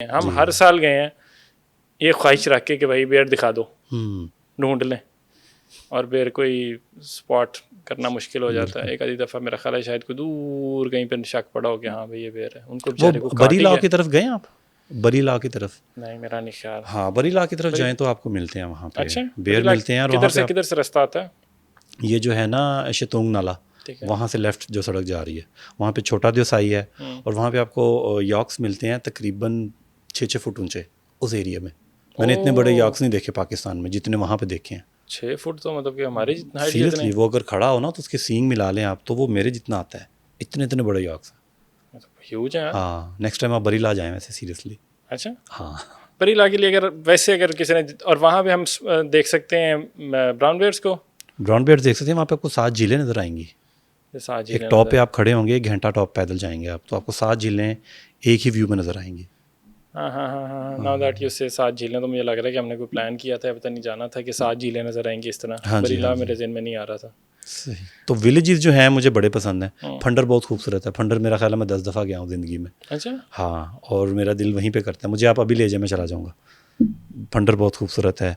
ہم ہر سال گئے ہیں یہ خواہش رکھ کے کہ بھائی بیئر دکھا دو, ڈھونڈ لیں, اور بیئر کوئی اسپاٹ کرنا مشکل ہو جاتا ہے. ایک آدھی دفعہ میرا خیال ہے شاید کوئی دور کہیں پہ شک پڑا ہو کہ ہاں بھائی یہ بیئر ہے. ان کو بیچارے کو بری لاؤ کی طرف گئے آپ؟ بری لاؤ کی طرف نہیں میرا نہیں خیال. ہاں بری لاؤ کی طرف جائیں تو آپ کو ملتے ہیں وہاں پہ. اچھا بیئر ملتے ہیں. اور وہاں کدھر سے رستہ آتا ہے؟ یہ جو ہے نا شتونگ نالا, وہاں سے لیفٹ جو سڑک جا رہی ہے وہاں پہ چھوٹا دیوسائی ہے, اور وہاں پہ آپ کو یاکس ملتے ہیں تقریباً 6 فٹ اونچے اس ایریا میں. میں نے اتنے بڑے یاکس نہیں دیکھے پاکستان میں جتنے وہاں پہ دیکھے ہیں. 6 فٹ تو مطلب کہ ہماری ہائٹ جتنے. سیریسلی وہ اگر کھڑا ہو نا تو اس کے سینگ ملا لیں آپ تو وہ میرے جتنا آتا ہے. اتنے بڑے یاکس ہیں. ہیوج ہیں. ہاں نیکسٹ ٹائم آپ بری لا جائیں ویسے سیریسلی. اچھا ہاں بری لا کے لیے اگر ویسے اگر کسی نے, اور وہاں پہ ہم دیکھ سکتے ہیں براؤن بیئرس کو. براؤن بیئرز دیکھ سکتے ہیں. وہاں پہ آپ کو 7 جھیلیں نظر آئیں گی. ایک ٹاپ پہ آپ کھڑے ہوں گے 1 گھنٹہ ٹاپ پیدل جائیں گے آپ تو آپ کو 7 جھیلیں ایک ہی ویو میں نظر آئیں گی. ہاں ناؤ دیٹ یو سے 7 جھیلیں, تو مجھے لگ رہا ہے کہ ہم نے کوئی پلان کیا تھا, پتہ نہیں جانا تھا کہ 7 جھیلیں نظر آئیں گی اس طرح. بری لا میرے ذہن میں نہیں آ رہا تھا. صحیح. تو ولیجز جو ہیں مجھے بڑے پسند ہیں. پھنڈر بہت خوبصورت ہے. پھنڈر میرا خیال ہے میں 10 دفعہ گیا ہوں زندگی میں. اچھا ہاں اور میرا دل وہیں پہ کرتا ہے. مجھے آپ ابھی لے جائیں میں چلا جاؤں گا. پھنڈر بہت خوبصورت ہے.